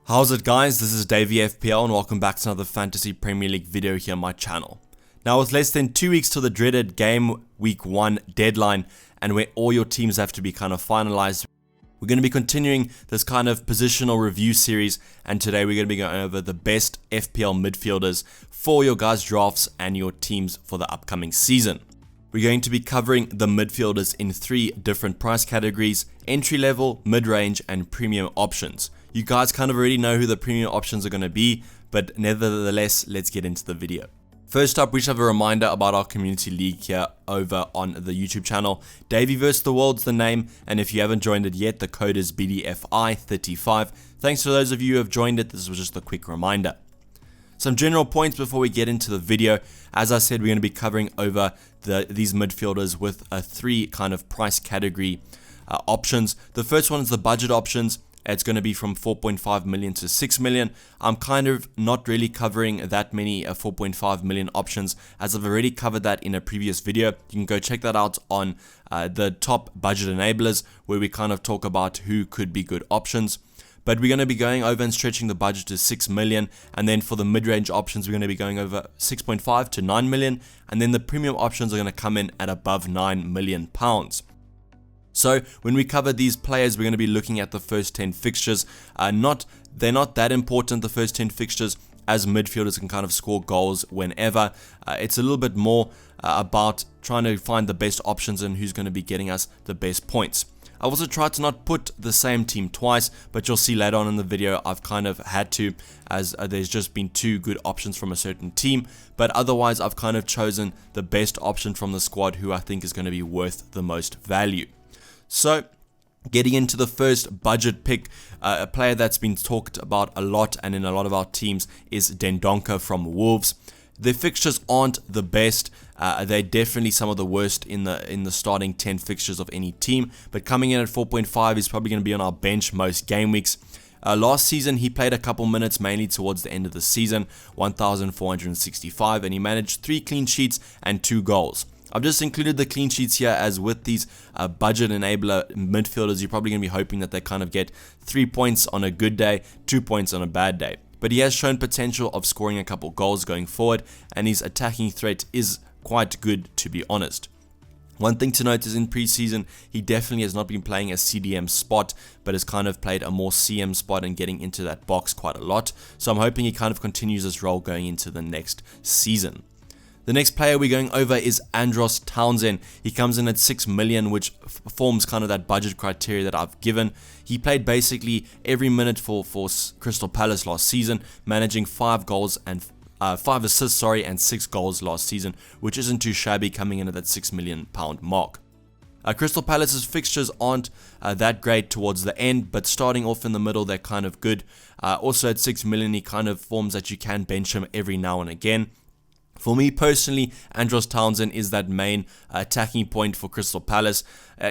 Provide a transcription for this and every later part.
How's it guys, this is Dayvy FPL and welcome back to another Fantasy Premier League video here on my channel. Now with less than 2 weeks till the dreaded game week 1 deadline and where all your teams have to be kind of finalized, we're going to be continuing this kind of positional review series, and today we're going to be going over the best FPL midfielders for your guys' drafts and your teams for the upcoming season. We're going to be covering the midfielders in 3 different price categories: entry level, mid-range and premium options. You guys kind of already know who the premium options are going to be, but nevertheless, let's get into the video. First up, we should have a reminder about our community league here over on the YouTube channel. Dayvy vs the World's the name, and if you haven't joined it yet, the code is BDFI35. Thanks to those of you who have joined it. This was just a quick reminder. Some general points before we get into the video. As I said, we're going to be covering over these midfielders with 3 kind of price category options. The first one is the budget options. It's going to be from 4.5 million to 6 million. I'm kind of not really covering that many 4.5 million options, as I've already covered that in a previous video. You can go check that out on the top budget enablers, where we kind of talk about who could be good options. But we're going to be going over and stretching the budget to 6 million. And then for the mid-range options, we're going to be going over 6.5 to 9 million. And then the premium options are going to come in at above 9 million pounds. So when we cover these players, we're going to be looking at the first 10 fixtures. They're not that important, the first 10 fixtures, as midfielders can kind of score goals whenever. It's a little bit more about trying to find the best options and who's going to be getting us the best points. I also tried to not put the same team twice, but you'll see later on in the video I've kind of had to, as there's just been 2 good options from a certain team. But otherwise, I've kind of chosen the best option from the squad who I think is going to be worth the most value. So, getting into the first budget pick, a player that's been talked about a lot and in a lot of our teams is DENDONCKER from Wolves. Their fixtures aren't the best. They're definitely some of the worst in the starting 10 fixtures of any team. But coming in at 4.5, he's probably going to be on our bench most game weeks. Last season, he played a couple minutes, mainly towards the end of the season, 1,465, and he managed 3 clean sheets and 2 goals. I've just included the clean sheets here, as with these budget enabler midfielders, you're probably going to be hoping that they kind of get 3 points on a good day, 2 points on a bad day. But he has shown potential of scoring a couple goals going forward, and his attacking threat is quite good, to be honest. One thing to note is in preseason, he definitely has not been playing a CDM spot, but has kind of played a more CM spot and getting into that box quite a lot. So I'm hoping he kind of continues this role going into the next season. The next player we're going over is ANDROS TOWNSEND. He comes in at 6 million, which forms kind of that budget criteria that I've given. He played basically every minute for Crystal Palace last season, managing 5 goals and 5 assists, and 6 goals last season, which isn't too shabby coming in at that £6 million mark. Crystal Palace's fixtures aren't that great towards the end, but starting off in the middle, they're kind of good. Also at 6 million, he kind of forms that you can bench him every now and again. For me personally, ANDROS TOWNSEND is that main attacking point for Crystal Palace.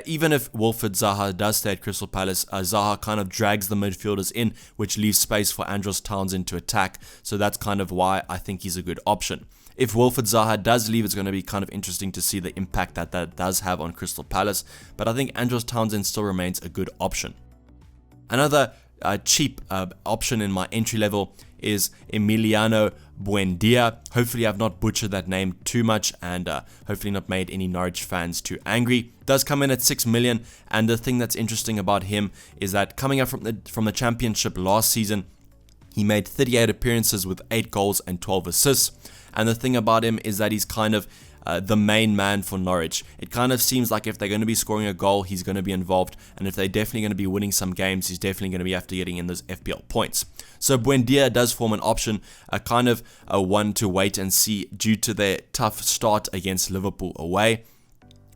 Even if Wilfried Zaha does stay at Crystal Palace, Zaha kind of drags the midfielders in, which leaves space for ANDROS TOWNSEND to attack. So that's kind of why I think he's a good option. If Wilfried Zaha does leave, it's going to be kind of interesting to see the impact that does have on Crystal Palace. But I think ANDROS TOWNSEND still remains a good option. Another cheap option in my entry level is EMILIANO BUENDIA. Hopefully I've not butchered that name too much, and hopefully not made any Norwich fans too angry. Does come in at 6 million, and the thing that's interesting about him is that coming up from the championship last season, he made 38 appearances with 8 goals and 12 assists. And the thing about him is that he's kind of the main man for Norwich. It kind of seems like if they're going to be scoring a goal, he's going to be involved, and if they're definitely going to be winning some games, he's definitely going to be after getting in those FPL points. So Buendia does form an option, a kind of a one to wait and see due to their tough start against Liverpool away.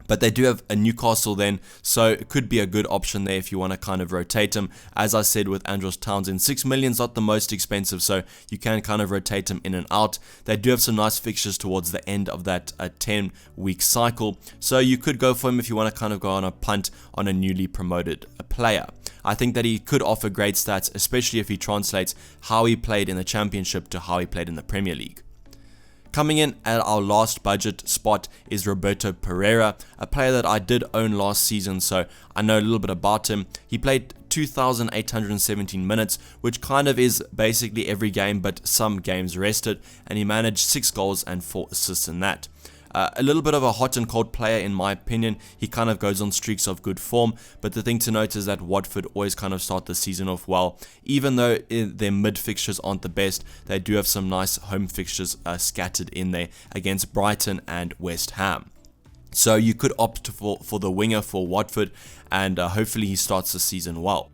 But they do have a Newcastle then, so it could be a good option there if you want to kind of rotate him. As I said with ANDROS TOWNSEND, 6 million is not the most expensive, so you can kind of rotate him in and out. They do have some nice fixtures towards the end of that 10-week cycle, so you could go for him if you want to kind of go on a punt on a newly promoted player. I think that he could offer great stats, especially if he translates how he played in the Championship to how he played in the Premier League. Coming in at our last budget spot is ROBERTO, a player that I did own last season, so I know a little bit about him. He played 2,817 minutes, which kind of is basically every game but some games rested, and he managed 6 goals and 4 assists in that. A little bit of a hot and cold player in my opinion. He kind of goes on streaks of good form, but the thing to note is that Watford always kind of start the season off well. Even though their mid fixtures aren't the best, they do have some nice home fixtures scattered in there against Brighton and West Ham. So you could opt for the winger for Watford, and hopefully he starts the season well.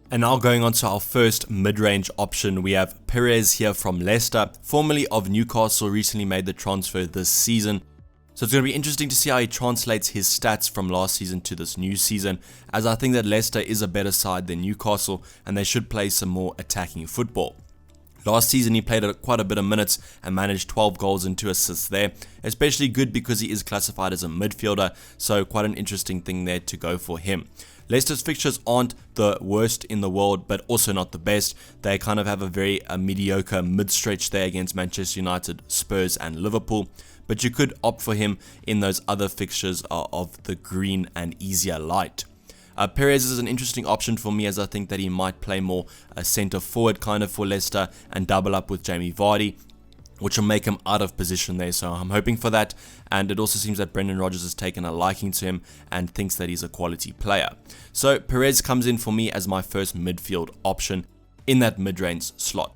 And now going on to our first mid-range option, we have PEREZ here from Leicester, formerly of Newcastle, recently made the transfer this season. So it's going to be interesting to see how he translates his stats from last season to this new season, as I think that Leicester is a better side than Newcastle and they should play some more attacking football. Last season he played quite a bit of minutes and managed 12 goals and 2 assists there, especially good because he is classified as a midfielder, so quite an interesting thing there to go for him. Leicester's fixtures aren't the worst in the world, but also not the best. They kind of have a very mediocre mid-stretch there against Manchester United, Spurs and Liverpool, but you could opt for him in those other fixtures of the green and easier light. PEREZ is an interesting option for me, as I think that he might play more centre forward kind of for Leicester and double up with Jamie Vardy, which will make him out of position there, so I'm hoping for that. And it also seems that Brendan Rodgers has taken a liking to him and thinks that he's a quality player. So PEREZ comes in for me as my first midfield option in that mid-range slot.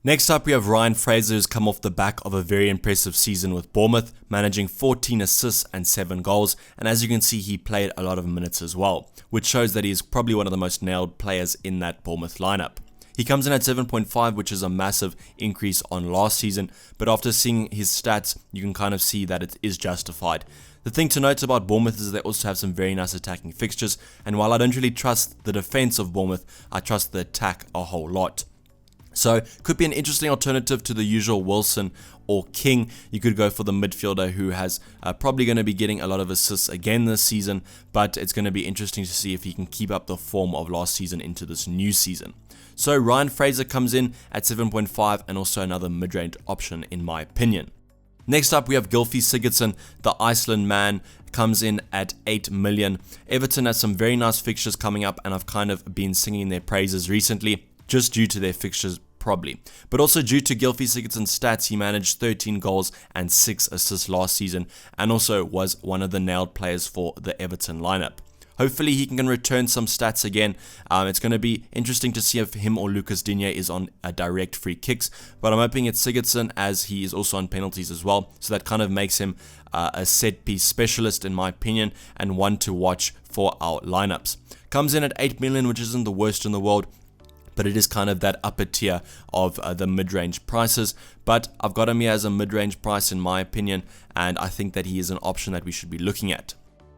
Next up, we have Ryan Fraser, who's come off the back of a very impressive season with Bournemouth, managing 14 assists and 7 goals, and as you can see, he played a lot of minutes as well, which shows that he is probably one of the most nailed players in that Bournemouth lineup. He comes in at 7.5, which is a massive increase on last season, but after seeing his stats, you can kind of see that it is justified. The thing to note about Bournemouth is they also have some very nice attacking fixtures, and while I don't really trust the defense of Bournemouth, I trust the attack a whole lot. So, could be an interesting alternative to the usual Wilson or King. You could go for the midfielder who has probably going to be getting a lot of assists again this season, but it's going to be interesting to see if he can keep up the form of last season into this new season. So, Ryan Fraser comes in at 7.5 and also another mid-range option in my opinion. Next up, we have GYLFI Sigurdsson, the Iceland man, comes in at 8 million. Everton has some very nice fixtures coming up, and I've kind of been singing their praises recently, just due to their fixtures probably. But also due to GYLFI Sigurdsson's stats, he managed 13 goals and 6 assists last season, and also was one of the nailed players for the Everton lineup. Hopefully he can return some stats again. It's going to be interesting to see if him or Lucas Digne is on direct free kicks, but I'm hoping it's Sigurdsson, as he is also on penalties as well, so that kind of makes him a set piece specialist in my opinion, and one to watch for our lineups. Comes in at 8 million, which isn't the worst in the world, but it is kind of that upper tier of the mid-range prices. But I've got him here as a mid-range price in my opinion, and I think that he is an option that we should be looking at.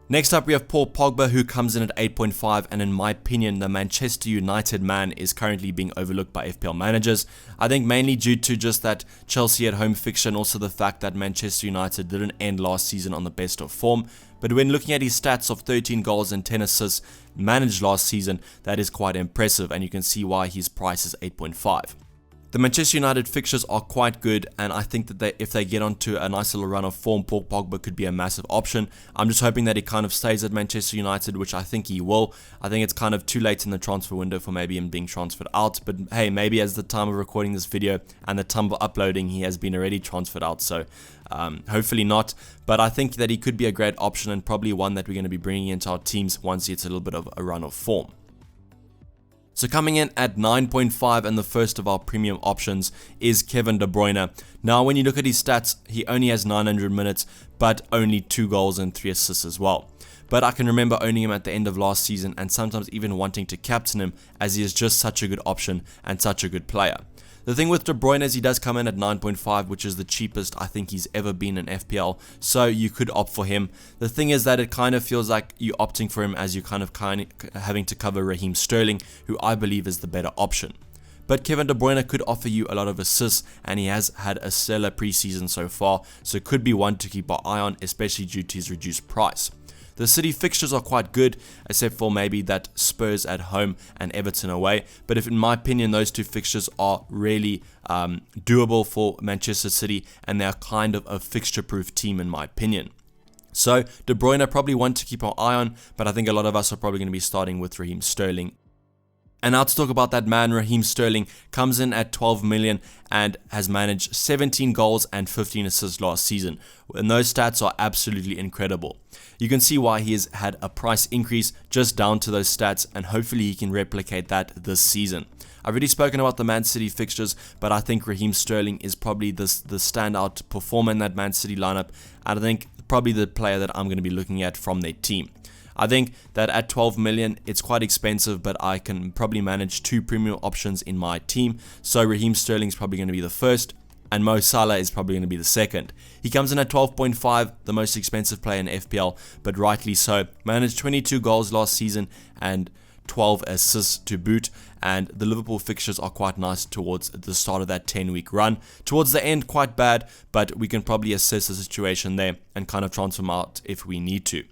Next up, we have Paul Pogba, who comes in at 8.5, and in my opinion, the Manchester United man is currently being overlooked by FPL managers. I think mainly due to just that Chelsea at home fixture, and also the fact that Manchester United didn't end last season on the best of form. But when looking at his stats of 13 goals and 10 assists managed last season, that is quite impressive, and you can see why his price is 8.5. The Manchester United fixtures are quite good, and I think that if they get onto a nice little run of form, Paul Pogba could be a massive option. I'm just hoping that he kind of stays at Manchester United, which I think he will. I think it's kind of too late in the transfer window for maybe him being transferred out, but hey, maybe as the time of recording this video and the time of uploading, he has been already transferred out, so hopefully not. But I think that he could be a great option, and probably one that we're going to be bringing into our teams once he gets a little bit of a run of form. So coming in at 9.5, and the first of our premium options is Kevin De Bruyne. Now when you look at his stats, he only has 900 minutes, but only 2 goals and 3 assists as well. But I can remember owning him at the end of last season, and sometimes even wanting to captain him, as he is just such a good option and such a good player. The thing with De Bruyne is he does come in at 9.5, which is the cheapest I think he's ever been in FPL, so you could opt for him. The thing is that it kind of feels like you're opting for him as you're kind of having to cover Raheem Sterling, who I believe is the better option. But Kevin De Bruyne could offer you a lot of assists, and he has had a stellar preseason so far, so could be one to keep our eye on, especially due to his reduced price. The City fixtures are quite good, except for maybe that Spurs at home and Everton away. But in my opinion, those two fixtures are really doable for Manchester City, and they are kind of a fixture-proof team in my opinion. So De Bruyne probably one to keep our eye on, but I think a lot of us are probably going to be starting with Raheem Sterling. And now to talk about that man, Raheem Sterling comes in at 12 million and has managed 17 goals and 15 assists last season. And those stats are absolutely incredible. You can see why he has had a price increase just down to those stats, and hopefully he can replicate that this season. I've already spoken about the Man City fixtures, but I think Raheem Sterling is probably the standout performer in that Man City lineup. And I think probably the player that I'm going to be looking at from their team. I think that at 12 million, it's quite expensive, but I can probably manage 2 premium options in my team. So Raheem Sterling is probably going to be the first, and Mo Salah is probably going to be the second. He comes in at 12.5, the most expensive player in FPL, but rightly so. Managed 22 goals last season and 12 assists to boot, and the Liverpool fixtures are quite nice towards the start of that 10-week run. Towards the end, quite bad, but we can probably assess the situation there and kind of transfer him out if we need to.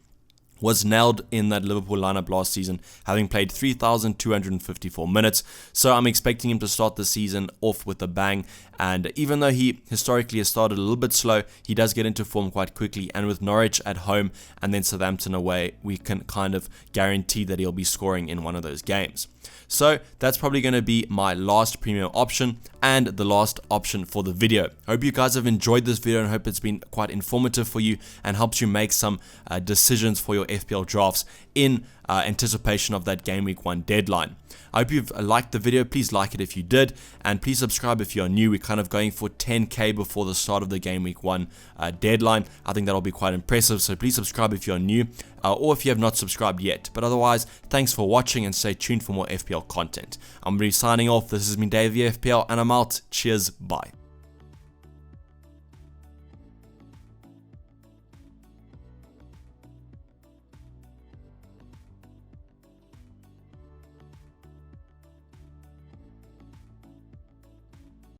Was nailed in that Liverpool lineup last season, having played 3,254 minutes, so I'm expecting him to start the season off with a bang. And even though he historically has started a little bit slow, he does get into form quite quickly, and with Norwich at home and then Southampton away, we can kind of guarantee that he'll be scoring in one of those games. So that's probably going to be my last premium option and the last option for the video. I hope you guys have enjoyed this video and hope it's been quite informative for you and helps you make some decisions for your FPL drafts in anticipation of that game week 1 deadline. I hope you've liked the video. Please like it if you did, and please subscribe if you're new. We're kind of going for 10k before the start of the game week 1 deadline. I think that'll be quite impressive, so please subscribe if you're new or if you have not subscribed yet. But otherwise, thanks for watching and stay tuned for more FPL content. I'm going to be signing off. This has been Dayvy FPL and I'm out. Cheers, bye.